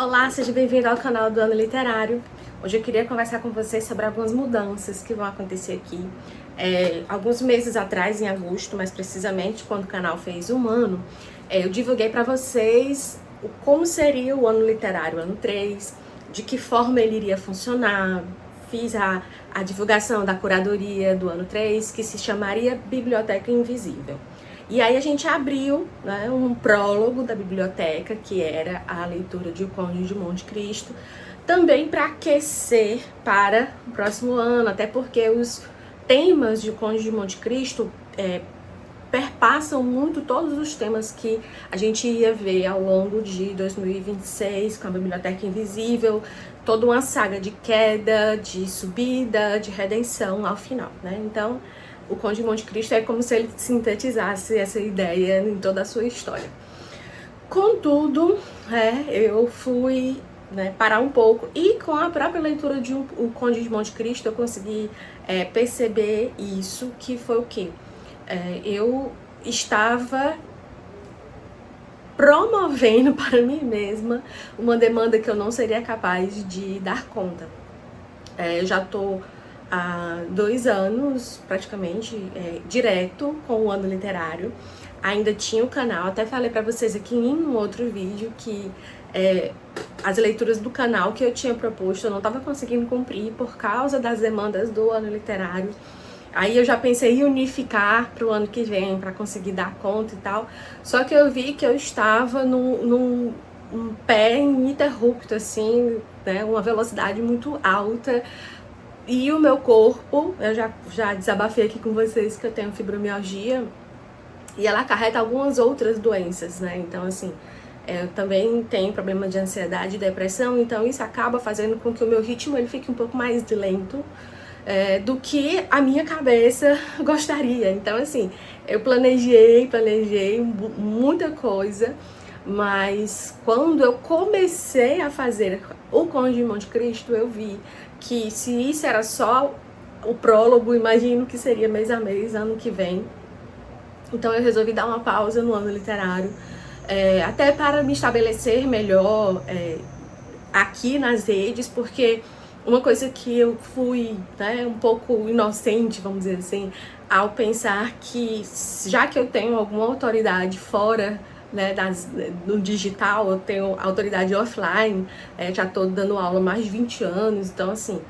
Olá, seja bem-vindo ao canal do Ano Literário. Hoje eu queria conversar com vocês sobre algumas mudanças que vão acontecer aqui. Alguns meses atrás, em agosto, mais precisamente, quando o canal fez um ano, eu divulguei para vocês como seria o Ano Literário, ano 3, de que forma ele iria funcionar. Fiz a divulgação da curadoria do ano 3, que se chamaria Biblioteca Invisível. E aí a gente abriu, né, um prólogo da biblioteca, que era a leitura de O Conde de Monte Cristo, também para aquecer para o próximo ano, até porque os temas de O Conde de Monte Cristo perpassam muito todos os temas que a gente ia ver ao longo de 2026, com a Biblioteca Invisível, toda uma saga de queda, de subida, de redenção ao final, né? Então, O Conde de Monte Cristo é como se ele sintetizasse essa ideia em toda a sua história. Contudo, eu fui parar um pouco, e com a própria leitura de O Conde de Monte Cristo eu consegui perceber isso, que foi o quê? Eu estava promovendo para mim mesma uma demanda que eu não seria capaz de dar conta. Eu já estou há 2 anos, praticamente, direto com o Ano Literário. Ainda tinha o canal, até falei para vocês aqui em um outro vídeo que as leituras do canal que eu tinha proposto eu não estava conseguindo cumprir por causa das demandas do Ano Literário. Aí eu já pensei em unificar para o ano que vem, para conseguir dar conta e tal. Só que eu vi que eu estava num pé ininterrupto, assim, né, uma velocidade muito alta. E o meu corpo, eu já desabafei aqui com vocês que eu tenho fibromialgia, e ela acarreta algumas outras doenças, né? Então, assim, eu também tenho problema de ansiedade e depressão, então isso acaba fazendo com que o meu ritmo ele fique um pouco mais lento do que a minha cabeça gostaria. Então, assim, eu planejei muita coisa, mas quando eu comecei a fazer O Conde de Monte Cristo, eu vi que se isso era só o prólogo, imagino que seria mês a mês, ano que vem. Então eu resolvi dar uma pausa no Ano Literário, até para me estabelecer melhor aqui nas redes, porque uma coisa que eu fui um pouco inocente, vamos dizer assim, ao pensar que, já que eu tenho alguma autoridade fora no digital, eu tenho autoridade offline, já estou dando aula há mais de 20 anos, então assim,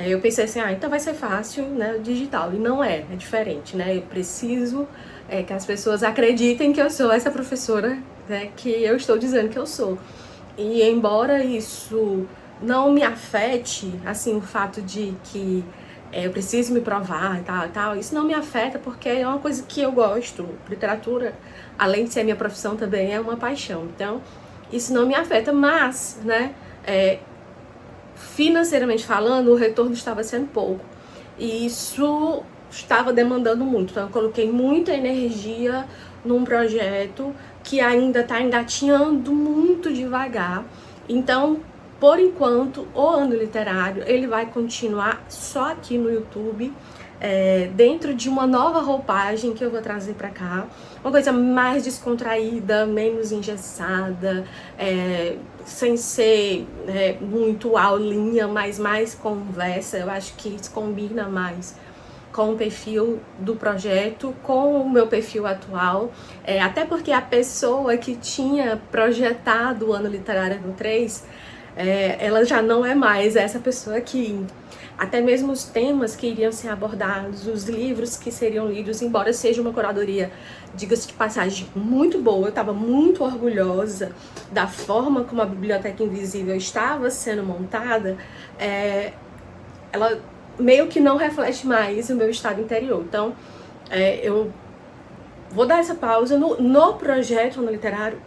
eu pensei assim, então vai ser fácil, né, digital, e não é diferente, né, eu preciso que as pessoas acreditem que eu sou essa professora, né, que eu estou dizendo que eu sou. E embora isso não me afete, assim, o fato de que eu preciso me provar e tal, isso não me afeta porque é uma coisa que eu gosto. Literatura, além de ser a minha profissão, também é uma paixão. Então, isso não me afeta, mas, né, financeiramente falando, o retorno estava sendo pouco. E isso estava demandando muito. Então, eu coloquei muita energia num projeto que ainda está engatinhando muito devagar. Então, por enquanto, o Ano Literário ele vai continuar só aqui no YouTube, dentro de uma nova roupagem que eu vou trazer para cá, uma coisa mais descontraída, menos engessada, sem ser muito aulinha, mas mais conversa. Eu acho que isso combina mais com o perfil do projeto, com o meu perfil atual, até porque a pessoa que tinha projetado o Ano Literário no 3, ela já não é mais essa pessoa aqui. Até mesmo os temas que iriam ser abordados, os livros que seriam lidos, embora seja uma curadoria, diga-se de passagem, muito boa, eu estava muito orgulhosa da forma como a Biblioteca Invisível estava sendo montada, ela meio que não reflete mais o meu estado interior. Então, eu vou dar essa pausa no projeto Ano Literário,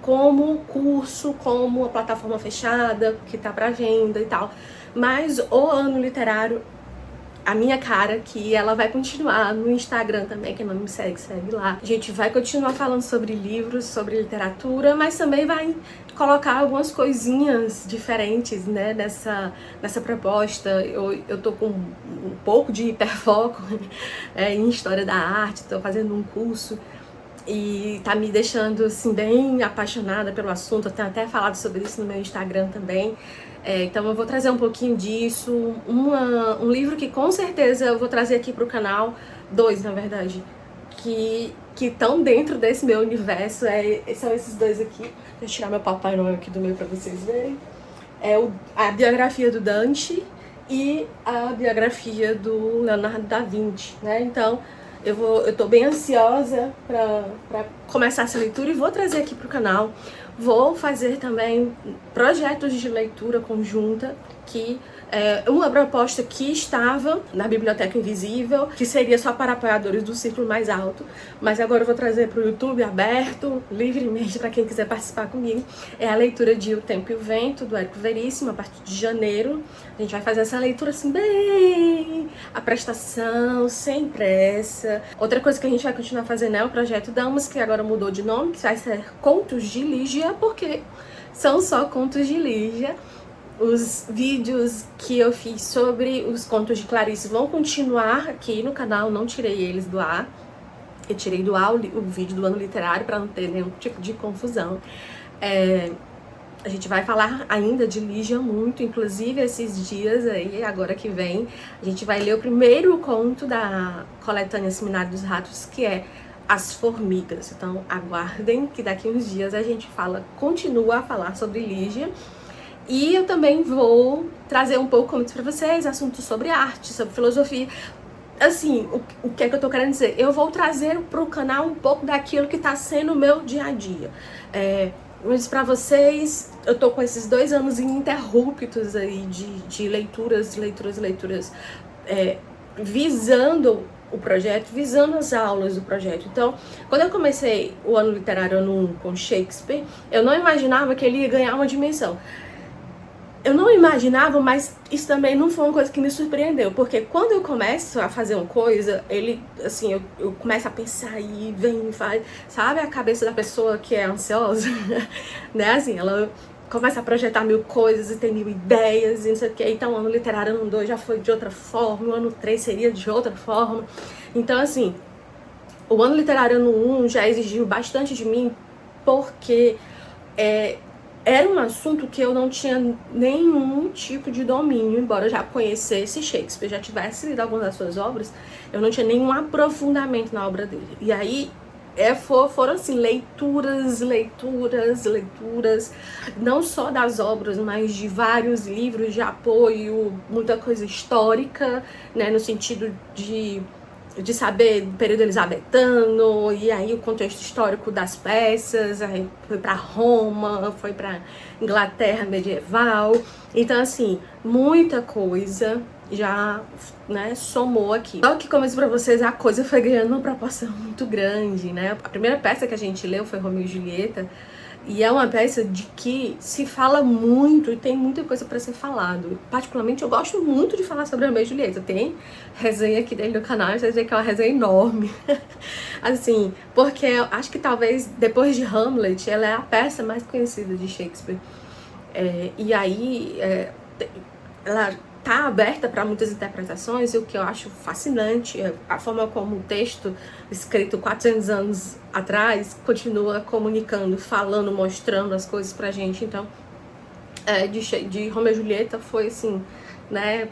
como curso, como uma plataforma fechada, que tá para venda e tal. Mas o Ano Literário, a minha cara aqui, ela vai continuar no Instagram também, quem não me segue, segue lá. A gente vai continuar falando sobre livros, sobre literatura, mas também vai colocar algumas coisinhas diferentes, né, nessa proposta. Eu tô com um pouco de hiperfoco em História da Arte, tô fazendo um curso e tá me deixando, assim, bem apaixonada pelo assunto. Eu tenho até falado sobre isso no meu Instagram também. Então eu vou trazer um pouquinho disso, um livro que com certeza eu vou trazer aqui pro canal, dois, na verdade, que estão dentro desse meu universo, são esses dois aqui. Deixa eu tirar meu Papai Noel aqui do meio pra vocês verem. A biografia do Dante e a biografia do Leonardo da Vinci, né? Então eu tô bem ansiosa pra começar essa leitura e vou trazer aqui pro canal. Vou fazer também projetos de leitura conjunta, que é uma proposta que estava na Biblioteca Invisível, que seria só para apoiadores do círculo mais alto, mas agora eu vou trazer para o YouTube aberto, livremente, para quem quiser participar comigo. É a leitura de O Tempo e o Vento, do Érico Veríssimo, a partir de janeiro. A gente vai fazer essa leitura assim, bem a prestação, sem pressa. Outra coisa que a gente vai continuar fazendo é o Projeto Damas, que agora mudou de nome, que vai ser Contos de Lígia, porque são só contos de Lígia. Os vídeos que eu fiz sobre os contos de Clarice vão continuar aqui no canal, não tirei eles do ar. Eu tirei do ar o vídeo do ano literário para não ter nenhum tipo de confusão. A gente vai falar ainda de Lígia muito, inclusive esses dias aí, agora que vem, a gente vai ler o primeiro conto da coletânea Seminário dos Ratos, que é As Formigas. Então aguardem que daqui uns dias a gente continua a falar sobre Lígia. E eu também vou trazer um pouco, como disse pra vocês, assuntos sobre arte, sobre filosofia. Assim, o que é que eu tô querendo dizer? Eu vou trazer pro canal um pouco daquilo que tá sendo o meu dia a dia. Eu disse pra vocês, eu tô com esses 2 anos ininterruptos aí de leituras, visando o projeto, visando as aulas do projeto. Então, quando eu comecei o ano literário ano 1 com Shakespeare, eu não imaginava que ele ia ganhar uma dimensão. Eu não imaginava, mas isso também não foi uma coisa que me surpreendeu, porque quando eu começo a fazer uma coisa, eu começo a pensar e vem e faz, sabe a cabeça da pessoa que é ansiosa, né, assim, ela começa a projetar 1000 coisas e tem 1000 ideias e não sei o que, então o ano literário ano 2 já foi de outra forma, o ano 3 seria de outra forma, então assim, o ano literário ano 1 já exigiu bastante de mim, porque era um assunto que eu não tinha nenhum tipo de domínio, embora eu já conhecesse Shakespeare, já tivesse lido algumas das suas obras, eu não tinha nenhum aprofundamento na obra dele. E aí foram assim, leituras, não só das obras, mas de vários livros de apoio, muita coisa histórica, né, no sentido de saber o período elizabetano, e aí o contexto histórico das peças, aí foi para Roma, foi para Inglaterra medieval. Então, assim, muita coisa já, né, somou aqui. Só que, como eu disse pra vocês, a coisa foi ganhando uma proporção muito grande, né? A primeira peça que a gente leu foi Romeu e Julieta, e é uma peça de que se fala muito e tem muita coisa para ser falado. Particularmente, eu gosto muito de falar sobre Romeu e Julieta. Tem resenha aqui dentro do canal, vocês veem que é uma resenha enorme. Assim, porque eu acho que talvez, depois de Hamlet, ela é a peça mais conhecida de Shakespeare. E aí, ela tá aberta para muitas interpretações, e o que eu acho fascinante é a forma como o texto, escrito 400 anos atrás, continua comunicando, falando, mostrando as coisas pra gente. Então, de Romeu e Julieta foi assim, né,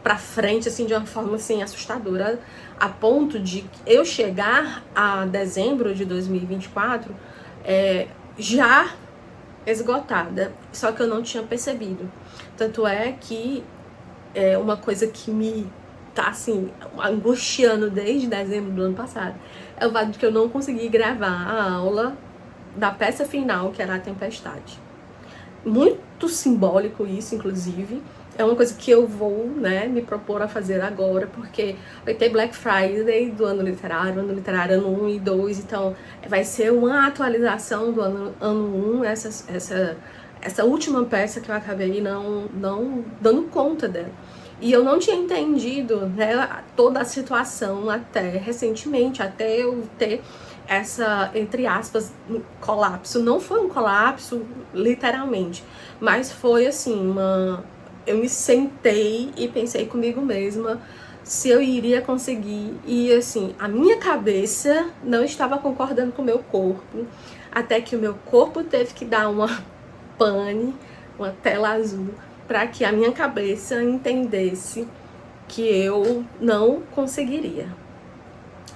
pra frente, assim, de uma forma assim, assustadora, a ponto de eu chegar a dezembro de 2024 já esgotada, só que eu não tinha percebido. Tanto é que uma coisa que me tá assim, angustiando desde dezembro do ano passado, é o fato de que eu não consegui gravar a aula da peça final, que era A Tempestade. Muito simbólico isso, inclusive. É uma coisa que eu vou, né, me propor a fazer agora, porque vai ter Black Friday do ano literário ano 1 e 2, então vai ser uma atualização do ano 1, essa última peça que eu acabei não dando conta dela. E eu não tinha entendido, né, toda a situação até recentemente, até eu ter essa, entre aspas, colapso. Não foi um colapso, literalmente, mas foi assim, eu me sentei e pensei comigo mesma, se eu iria conseguir. E assim, a minha cabeça não estava concordando com o meu corpo, até que o meu corpo teve que dar uma pane, uma tela azul, para que a minha cabeça entendesse que eu não conseguiria.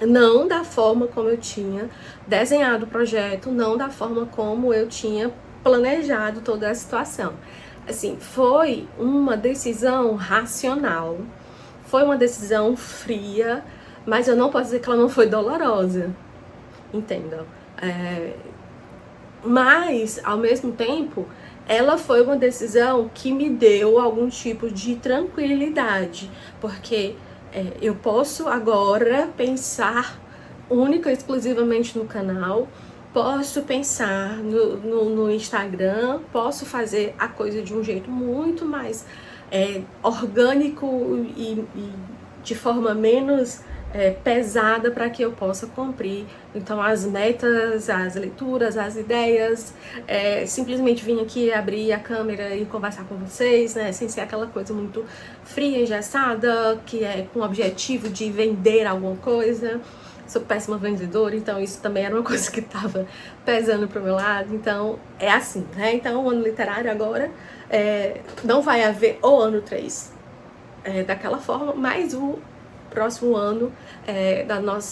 Não da forma como eu tinha desenhado o projeto, não da forma como eu tinha planejado toda a situação. Assim, foi uma decisão racional, foi uma decisão fria, mas eu não posso dizer que ela não foi dolorosa, entendam? Mas, ao mesmo tempo, ela foi uma decisão que me deu algum tipo de tranquilidade, porque eu posso agora pensar única e exclusivamente no canal, posso pensar no Instagram, posso fazer a coisa de um jeito muito mais orgânico e de forma menos pesada para que eu possa cumprir. Então, as metas, as leituras, as ideias, simplesmente vim aqui abrir a câmera e conversar com vocês, né? Sem ser aquela coisa muito fria, engessada, que é com o objetivo de vender alguma coisa. Sou péssima vendedora, então isso também era uma coisa que estava pesando pro meu lado. Então, é assim, né? Então, o ano literário agora não vai haver o ano 3 daquela forma, mas o próximo ano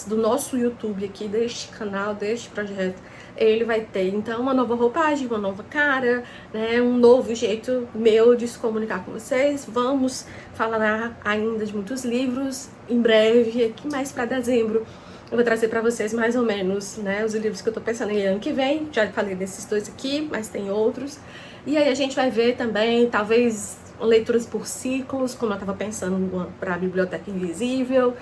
do nosso YouTube aqui, deste canal, deste projeto, ele vai ter então uma nova roupagem, uma nova cara, né, um novo jeito meu de se comunicar com vocês. Vamos falar ainda de muitos livros em breve, aqui mais para dezembro. Eu vou trazer para vocês mais ou menos, né, os livros que eu tô pensando em ano que vem. Já falei desses dois aqui, mas tem outros. E aí a gente vai ver também, talvez, leituras por ciclos, como eu tava pensando para a Biblioteca Invisível.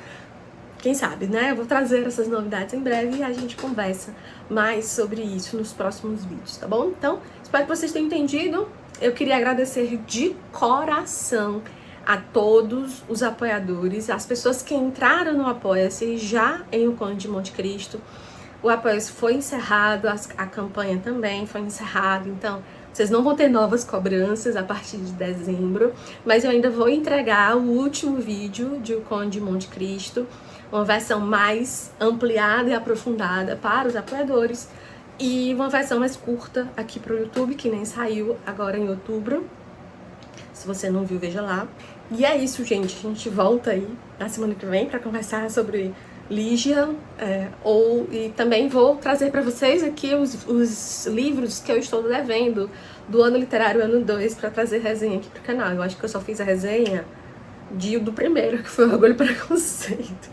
Quem sabe, né? Eu vou trazer essas novidades em breve e a gente conversa mais sobre isso nos próximos vídeos, tá bom? Então, espero que vocês tenham entendido. Eu queria agradecer de coração a todos os apoiadores, as pessoas que entraram no Apoia-se já em O Conde de Monte Cristo. O Apoia-se foi encerrado, a campanha também foi encerrada, então vocês não vão ter novas cobranças a partir de dezembro, mas eu ainda vou entregar o último vídeo de O Conde de Monte Cristo, uma versão mais ampliada e aprofundada para os apoiadores, e uma versão mais curta aqui para o YouTube, que nem saiu agora em outubro. Se você não viu, veja lá. E é isso, gente. A gente volta aí na semana que vem para conversar sobre Lígia, e também vou trazer para vocês aqui os livros que eu estou devendo do ano literário ano 2 para trazer resenha aqui pro canal. Eu acho que eu só fiz a resenha do primeiro, que foi o Orgulho e Preconceito.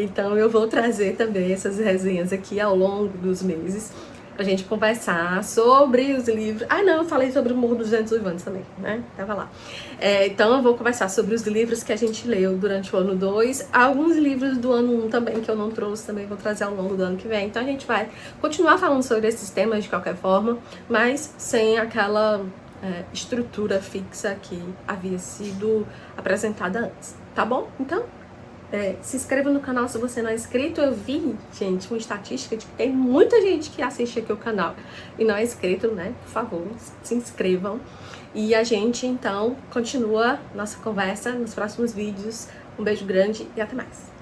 Então eu vou trazer também essas resenhas aqui ao longo dos meses pra gente conversar sobre os livros. Ah, não, eu falei sobre o Morro dos Ventos Uivantes também, né? Tava lá. Então eu vou conversar sobre os livros que a gente leu durante o ano 2. Alguns livros do ano 1 também que eu não trouxe, também vou trazer ao longo do ano que vem. Então a gente vai continuar falando sobre esses temas de qualquer forma, mas sem aquela estrutura fixa que havia sido apresentada antes, tá bom? Então, se inscreva no canal se você não é inscrito. Eu vi, gente, uma estatística de que tem muita gente que assiste aqui o canal e não é inscrito, né? Por favor, se inscrevam. E a gente, então, continua nossa conversa nos próximos vídeos. Um beijo grande e até mais.